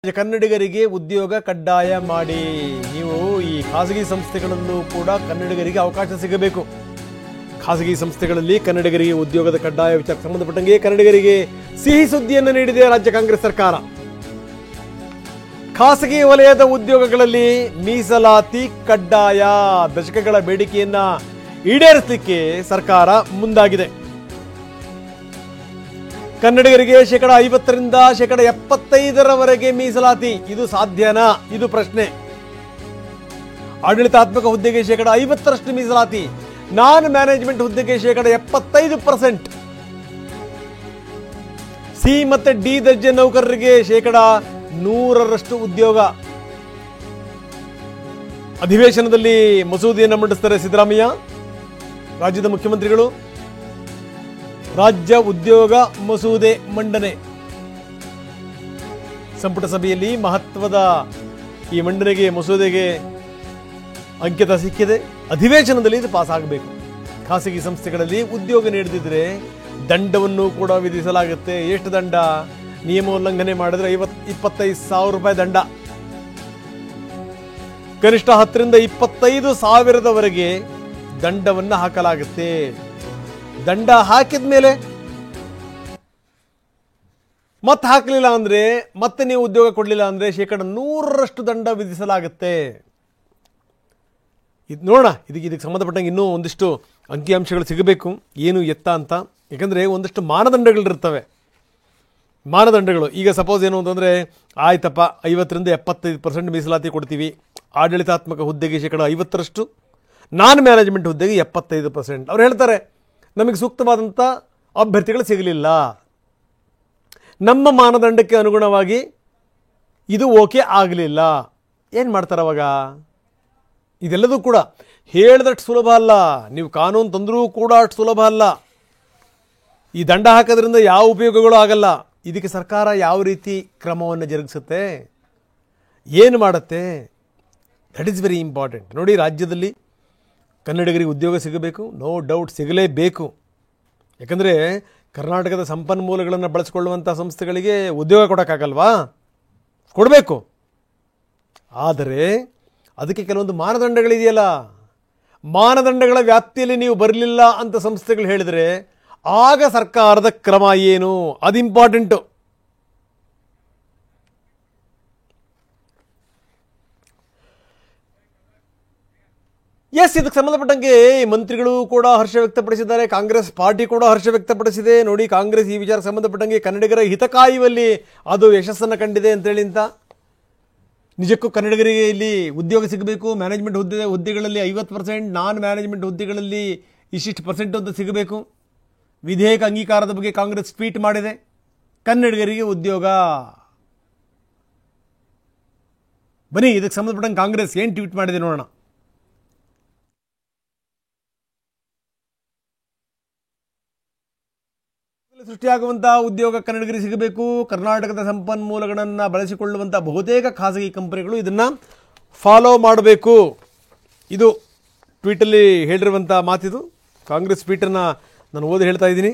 ಕನ್ನಡಿಗರಿಗೆ ಉದ್ಯೋಗ ಕಡ್ಡಾಯ ಮಾಡಿ. ನೀವು ಈ ಖಾಸಗಿ ಸಂಸ್ಥೆಗಳಲ್ಲೂ ಕೂಡ ಕನ್ನಡಿಗರಿಗೆ ಅವಕಾಶ ಸಿಗಬೇಕು. ಖಾಸಗಿ ಸಂಸ್ಥೆಗಳಲ್ಲಿ ಕನ್ನಡಿಗರಿಗೆ ಉದ್ಯೋಗದ ಕಡ್ಡಾಯ ವಿಚಾರಕ್ಕೆ ಸಂಬಂಧಪಟ್ಟಂಗೆ ಕನ್ನಡಿಗರಿಗೆ ಸಿಹಿ ಸುದ್ದಿಯನ್ನು ನೀಡಿದೆ ರಾಜ್ಯ ಕಾಂಗ್ರೆಸ್ ಸರ್ಕಾರ. ಖಾಸಗಿ ವಲಯದ ಉದ್ಯೋಗಗಳಲ್ಲಿ ಮೀಸಲಾತಿ ಕಡ್ಡಾಯ. ದಶಕಗಳ ಬೇಡಿಕೆಯನ್ನ ಈಡೇರಿಸಲಿಕ್ಕೆ ಸರ್ಕಾರ ಮುಂದಾಗಿದೆ. ಕನ್ನಡಿಗರಿಗೆ 50% 75% ಮೀಸಲಾತಿ. ಇದು ಸಾಧ್ಯನಾ? ಇದು ಪ್ರಶ್ನೆ. ಆಡಳಿತಾತ್ಮಕ ಹುದ್ದೆಗೆ 50% ಮೀಸಲಾತಿ, ನಾನ್ ಮ್ಯಾನೇಜ್ಮೆಂಟ್ ಹುದ್ದೆಗೆ 75%, ಸಿ ಮತ್ತೆ ಡಿ ದರ್ಜೆ ನೌಕರರಿಗೆ 100% ಉದ್ಯೋಗ. ಅಧಿವೇಶನದಲ್ಲಿ ಮಸೂದೆಯನ್ನು ಮಂಡಿಸ್ತಾರೆ ಸಿದ್ದರಾಮಯ್ಯ. ರಾಜ್ಯದ ಮುಖ್ಯಮಂತ್ರಿಗಳು ರಾಜ್ಯ ಉದ್ಯೋಗ ಮಸೂದೆ ಮಂಡನೆ. ಸಂಪುಟ ಸಭೆಯಲ್ಲಿ ಮಹತ್ವದ ಈ ಮಂಡನೆಗೆ ಮಸೂದೆಗೆ ಅಂಕಿತ ಸಿಕ್ಕಿದೆ. ಅಧಿವೇಶನದಲ್ಲಿ ಇದು ಪಾಸ್ ಆಗಬೇಕು. ಖಾಸಗಿ ಸಂಸ್ಥೆಗಳಲ್ಲಿ ಉದ್ಯೋಗ ನೀಡದಿದ್ರೆ ದಂಡವನ್ನು ಕೂಡ ವಿಧಿಸಲಾಗುತ್ತೆ. ಎಷ್ಟು ದಂಡ? ನಿಯಮ ಉಲ್ಲಂಘನೆ ಮಾಡಿದ್ರೆ 25,000 ರೂಪಾಯಿ ದಂಡ. ಕನಿಷ್ಠ 10ರಿಂದ 25,000 ದಂಡವನ್ನು ಹಾಕಲಾಗುತ್ತೆ. ದಂಡ ಹಾಕಿದ ಮೇಲೆ ಮತ್ತೆ ಹಾಕಲಿಲ್ಲ ಅಂದ್ರೆ, ಮತ್ತೆ ನೀವು ಉದ್ಯೋಗ ಕೊಡಲಿಲ್ಲ ಅಂದ್ರೆ 100% ದಂಡ ವಿಧಿಸಲಾಗುತ್ತೆ. ಇದು ನೋಡೋಣ, ಇದಕ್ಕೆ ಸಂಬಂಧಪಟ್ಟಂಗೆ ಇನ್ನೂ ಒಂದಿಷ್ಟು ಅಂಕಿಅಂಶಗಳು ಸಿಗಬೇಕು, ಏನು ಎತ್ತ ಅಂತ. ಯಾಕಂದರೆ ಒಂದಷ್ಟು ಮಾನದಂಡಗಳಿರ್ತವೆ. ಮಾನದಂಡಗಳು ಈಗ ಸಪೋಸ್ ಏನು ಅಂತಂದರೆ, ಆಯ್ತಪ್ಪ 50ರಿಂದ 75% ಮೀಸಲಾತಿ ಕೊಡ್ತೀವಿ, ಆಡಳಿತಾತ್ಮಕ ಹುದ್ದೆಗೆ 50%, ನಾನ್ ಮ್ಯಾನೇಜ್ಮೆಂಟ್ ಹುದ್ದೆಗೆ 75%. ಅವ್ರು ಹೇಳ್ತಾರೆ ನಮಗೆ ಸೂಕ್ತವಾದಂಥ ಅಭ್ಯರ್ಥಿಗಳು ಸಿಗಲಿಲ್ಲ, ನಮ್ಮ ಮಾನದಂಡಕ್ಕೆ ಅನುಗುಣವಾಗಿ ಇದು ಓಕೆ ಆಗಲಿಲ್ಲ. ಏನು ಮಾಡ್ತಾರೆ ಅವಾಗ? ಇದೆಲ್ಲದೂ ಕೂಡ ಹೇಳಿದಷ್ಟು ಸುಲಭ ಅಲ್ಲ. ನೀವು ಕಾನೂನು ತಂದರೂ ಕೂಡ ಅಷ್ಟು ಸುಲಭ ಅಲ್ಲ. ಈ ದಂಡ ಹಾಕೋದ್ರಿಂದ ಯಾವ ಉಪಯೋಗಗಳು ಆಗಲ್ಲ. ಇದಕ್ಕೆ ಸರ್ಕಾರ ಯಾವ ರೀತಿ ಕ್ರಮವನ್ನು ಜರುಗಿಸುತ್ತೆ, ಏನು ಮಾಡುತ್ತೆ, ದಟ್ ಈಸ್ ವೆರಿ ಇಂಪಾರ್ಟೆಂಟ್. ನೋಡಿ, ರಾಜ್ಯದಲ್ಲಿ ಕನ್ನಡಿಗರಿಗೆ ಉದ್ಯೋಗ ಸಿಗಬೇಕು, ನೋ ಡೌಟ್ ಸಿಗಲೇಬೇಕು. ಯಾಕಂದರೆ ಕರ್ನಾಟಕದ ಸಂಪನ್ಮೂಲಗಳನ್ನು ಬಳಸಿಕೊಳ್ಳುವಂಥ ಸಂಸ್ಥೆಗಳಿಗೆ ಉದ್ಯೋಗ ಕೊಡೋಕ್ಕಾಗಲ್ವಾ? ಕೊಡಬೇಕು. ಆದರೆ ಅದಕ್ಕೆ ಕೆಲವೊಂದು ಮಾನದಂಡಗಳಿದೆಯಲ್ಲ, ಮಾನದಂಡಗಳ ವ್ಯಾಪ್ತಿಯಲ್ಲಿ ನೀವು ಬರಲಿಲ್ಲ ಅಂತ ಸಂಸ್ಥೆಗಳು ಹೇಳಿದರೆ ಆಗ ಸರ್ಕಾರದ ಕ್ರಮ ಏನು, ಅದು ಇಂಪಾರ್ಟೆಂಟು. ಎಸ್, ಇದಕ್ಕೆ ಸಂಬಂಧಪಟ್ಟಂಗೆ ಮಂತ್ರಿಗಳು ಕೂಡ ಹರ್ಷ ವ್ಯಕ್ತಪಡಿಸಿದ್ದಾರೆ, ಕಾಂಗ್ರೆಸ್ ಪಾರ್ಟಿ ಕೂಡ ಹರ್ಷ ವ್ಯಕ್ತಪಡಿಸಿದೆ. ನೋಡಿ, ಕಾಂಗ್ರೆಸ್ ಈ ವಿಚಾರಕ್ಕೆ ಸಂಬಂಧಪಟ್ಟಂಗೆ ಕನ್ನಡಿಗರ ಹಿತ ಕಾಯುವಲ್ಲಿ ಅದು ಯಶಸ್ಸನ್ನು ಕಂಡಿದೆ ಅಂತೇಳಿ ಅಂತ. ನಿಜಕ್ಕೂ ಕನ್ನಡಿಗರಿಗೆ ಇಲ್ಲಿ ಉದ್ಯೋಗ ಸಿಗಬೇಕು. ಮ್ಯಾನೇಜ್ಮೆಂಟ್ ಹುದ್ದೆಗಳಲ್ಲಿ 50%, ನಾನ್ ಮ್ಯಾನೇಜ್ಮೆಂಟ್ ಹುದ್ದೆಗಳಲ್ಲಿ ಇಷ್ಟಿಷ್ಟು % ಅಂತ ಸಿಗಬೇಕು. ವಿಧೇಯಕ ಅಂಗೀಕಾರದ ಬಗ್ಗೆ ಕಾಂಗ್ರೆಸ್ ಟ್ವೀಟ್ ಮಾಡಿದೆ. ಕನ್ನಡಿಗರಿಗೆ ಉದ್ಯೋಗ. ಬನ್ನಿ, ಇದಕ್ಕೆ ಸಂಬಂಧಪಟ್ಟಂಗೆ ಕಾಂಗ್ರೆಸ್ ಏನು ಟ್ವೀಟ್ ಮಾಡಿದೆ ನೋಡೋಣ. ಸೃಷ್ಟಿಯಾಗುವಂತಹ ಉದ್ಯೋಗ ಕನ್ನಡಿಗರಿಗೆ ಸಿಗಬೇಕು. ಕರ್ನಾಟಕದ ಸಂಪನ್ಮೂಲಗಳನ್ನು ಬಳಸಿಕೊಳ್ಳುವಂಥ ಬಹುತೇಕ ಖಾಸಗಿ ಕಂಪನಿಗಳು ಇದನ್ನು ಫಾಲೋ ಮಾಡಬೇಕು. ಇದು ಟ್ವೀಟಲ್ಲಿ ಹೇಳಿರುವಂಥ ಮಾತಿದು. ಕಾಂಗ್ರೆಸ್ ಟ್ವೀಟನ್ನು ನಾನು ಓದಿ ಹೇಳ್ತಾ ಇದ್ದೀನಿ.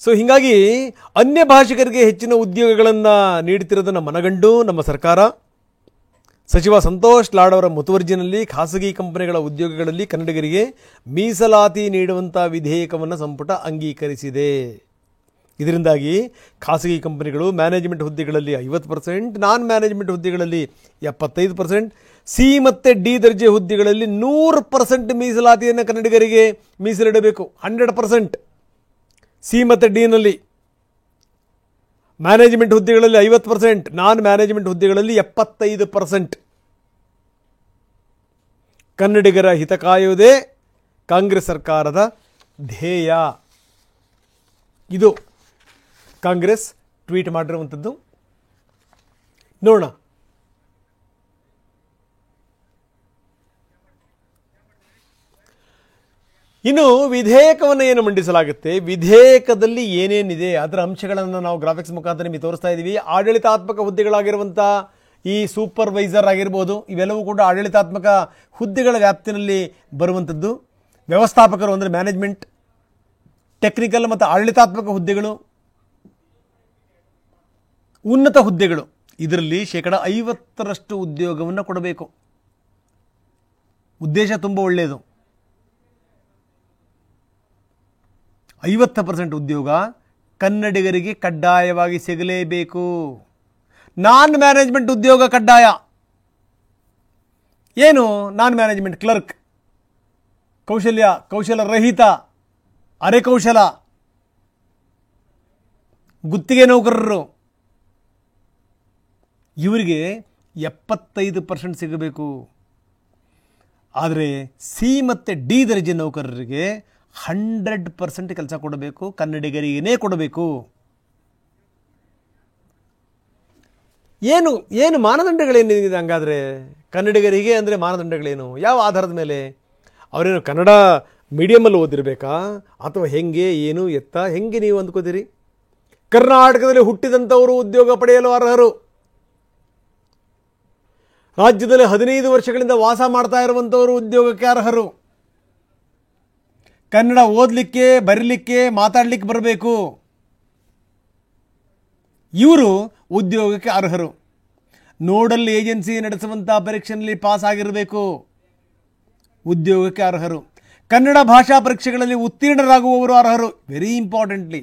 ಸೊ ಹೀಗಾಗಿ ಅನ್ಯ ಭಾಷಿಕರಿಗೆ ಹೆಚ್ಚಿನ ಉದ್ಯೋಗಗಳನ್ನು ನೀಡುತ್ತಿರೋದನ್ನು ಮನಗಂಡು ನಮ್ಮ ಸರ್ಕಾರ ಸಚಿವ ಸಂತೋಷ್ ಲಾಡ್ ಅವರ ಮುತುವರ್ಜಿನಲ್ಲಿ ಖಾಸಗಿ ಕಂಪನಿಗಳ ಉದ್ಯೋಗಗಳಲ್ಲಿ ಕನ್ನಡಿಗರಿಗೆ ಮೀಸಲಾತಿ ನೀಡುವಂಥ ವಿಧೇಯಕವನ್ನು ಸಂಪುಟ ಅಂಗೀಕರಿಸಿದೆ. ಇದರಿಂದಾಗಿ ಖಾಸಗಿ ಕಂಪನಿಗಳು ಮ್ಯಾನೇಜ್ಮೆಂಟ್ ಹುದ್ದೆಗಳಲ್ಲಿ 50%, ನಾನ್ ಮ್ಯಾನೇಜ್ಮೆಂಟ್ ಹುದ್ದೆಗಳಲ್ಲಿ 75%, ಸಿ ಮತ್ತು ಡಿ ದರ್ಜೆ ಹುದ್ದೆಗಳಲ್ಲಿ 100% ಮೀಸಲಾತಿಯನ್ನು ಕನ್ನಡಿಗರಿಗೆ ಮೀಸಲಿಡಬೇಕು. 100% ಸಿ ಮತ್ತು ಡಿನಲ್ಲಿ, ಮ್ಯಾನೇಜ್ಮೆಂಟ್ ಹುದ್ದೆಗಳಲ್ಲಿ 50%, ನಾನ್ ಮ್ಯಾನೇಜ್ಮೆಂಟ್ ಹುದ್ದೆಗಳಲ್ಲಿ 75%. ಕನ್ನಡಿಗರ ಹಿತ ಕಾಯುವುದೇ ಕಾಂಗ್ರೆಸ್ ಸರ್ಕಾರದ ಧ್ಯೇಯ. ಇದು ಕಾಂಗ್ರೆಸ್ ಟ್ವೀಟ್ ಮಾಡಿರುವಂಥದ್ದು. ನೋಡೋಣ. ಇನ್ನು ವಿಧೇಯಕವನ್ನು ಏನು ಮಂಡಿಸಲಾಗುತ್ತೆ, ವಿಧೇಯಕದಲ್ಲಿ ಏನೇನಿದೆ ಅದರ ಅಂಶಗಳನ್ನು ನಾವು ಗ್ರಾಫಿಕ್ಸ್ ಮುಖಾಂತರ ನಿಮಗೆ ತೋರಿಸ್ತಾ ಇದ್ದೀವಿ. ಆಡಳಿತಾತ್ಮಕ ಹುದ್ದೆಗಳಾಗಿರುವಂಥ ಈ ಸೂಪರ್ವೈಸರ್ ಆಗಿರ್ಬೋದು, ಇವೆಲ್ಲವೂ ಕೂಡ ಆಡಳಿತಾತ್ಮಕ ಹುದ್ದೆಗಳ ವ್ಯಾಪ್ತಿನಲ್ಲಿ ಬರುವಂಥದ್ದು. ವ್ಯವಸ್ಥಾಪಕರು ಅಂದರೆ ಮ್ಯಾನೇಜ್ಮೆಂಟ್, ಟೆಕ್ನಿಕಲ್ ಮತ್ತು ಆಡಳಿತಾತ್ಮಕ ಹುದ್ದೆಗಳು, ಉನ್ನತ ಹುದ್ದೆಗಳು ಇದರಲ್ಲಿ 50% ಉದ್ಯೋಗವನ್ನು ಕೊಡಬೇಕು. ಉದ್ದೇಶ ತುಂಬ ಒಳ್ಳೆಯದು. 50% ಉದ್ಯೋಗ ಕನ್ನಡಿಗರಿಗೆ ಕಡ್ಡಾಯವಾಗಿ ಸಿಗಲೇಬೇಕು. ನಾನ್ ಮ್ಯಾನೇಜ್ಮೆಂಟ್ ಉದ್ಯೋಗ ಕಡ್ಡಾಯ. ಏನು ನಾನ್ ಮ್ಯಾನೇಜ್ಮೆಂಟ್? ಕ್ಲರ್ಕ್, ಕೌಶಲ ರಹಿತ, ಅರೆಕೌಶಲ, ಗುತ್ತಿಗೆ ನೌಕರರು, ಇವರಿಗೆ 75% ಸಿಗಬೇಕು. ಆದರೆ ಸಿ ಮತ್ತು ಡಿ ದರ್ಜೆ ನೌಕರರಿಗೆ 100% ಕೆಲಸ ಕೊಡಬೇಕು, ಕನ್ನಡಿಗರಿಗೇ ಕೊಡಬೇಕು. ಏನು ಮಾನದಂಡಗಳೇನಿದೆ ಹಂಗಾದರೆ? ಕನ್ನಡಿಗರಿಗೆ ಅಂದರೆ ಮಾನದಂಡಗಳೇನು? ಯಾವ ಆಧಾರದ ಮೇಲೆ? ಅವರೇನು ಕನ್ನಡ ಮೀಡಿಯಮಲ್ಲಿ ಓದಿರಬೇಕಾ ಅಥವಾ ಹೆಂಗೆ, ಏನು ಎತ್ತ, ಹೆಂಗೆ ನೀವು ಅಂದ್ಕೋತೀರಿ? ಕರ್ನಾಟಕದಲ್ಲಿ ಹುಟ್ಟಿದಂಥವರು ಉದ್ಯೋಗ ಪಡೆಯಲು ಅರ್ಹರು. ರಾಜ್ಯದಲ್ಲಿ 15 ವರ್ಷಗಳಿಂದ ವಾಸ ಮಾಡ್ತಾ ಇರುವಂಥವರು ಉದ್ಯೋಗಕ್ಕೆ ಅರ್ಹರು. ಕನ್ನಡ ಓದಲಿಕ್ಕೆ, ಬರೀಲಿಕ್ಕೆ, ಮಾತಾಡಲಿಕ್ಕೆ ಬರಬೇಕು. ಇವರು ಉದ್ಯೋಗಕ್ಕೆ ಅರ್ಹರು. ನೋಡಲ್ ಏಜೆನ್ಸಿ ನಡೆಸುವಂಥ ಪರೀಕ್ಷೆಯಲ್ಲಿ ಪಾಸ್ ಆಗಿರಬೇಕು, ಉದ್ಯೋಗಕ್ಕೆ ಅರ್ಹರು. ಕನ್ನಡ ಭಾಷಾ ಪರೀಕ್ಷೆಗಳಲ್ಲಿ ಉತ್ತೀರ್ಣರಾಗುವವರು ಅರ್ಹರು. Very importantly.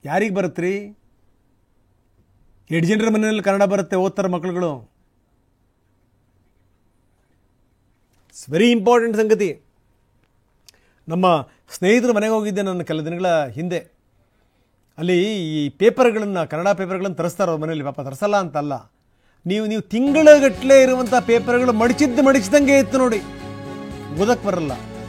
ಯಾರಿಗೆ ಬರುತ್ತೀ? 8 ಜನರ ಮನೆಯಲ್ಲಿ ಕನ್ನಡ ಬರುತ್ತೆ, ಓದ್ತಾರೆ ಮಕ್ಕಳುಗಳು. ವೆರಿ ಇಂಪಾರ್ಟೆಂಟ್ ಸಂಗತಿ. ನಮ್ಮ ಸ್ನೇಹಿತರು ಮನೆಗೆ ಹೋಗಿದ್ದೆ ನಾನು ಕೆಲ ದಿನಗಳ ಹಿಂದೆ. ಅಲ್ಲಿ ಈ ಪೇಪರ್ಗಳನ್ನು, ಕನ್ನಡ ಪೇಪರ್ಗಳನ್ನು ತರಿಸ್ತಾರೆ ಅವ್ರ ಮನೆಯಲ್ಲಿ. ಪಾಪ ತರಿಸಲ್ಲ ಅಂತಲ್ಲ, ನೀವು ತಿಂಗಳಗಟ್ಟಲೆ ಇರುವಂಥ ಪೇಪರ್ಗಳು ಮಡಿಚಿದ್ದಂಗೆ ಇತ್ತು ನೋಡಿ, ಓದಕ್ಕೆ ಬರಲ್ಲ.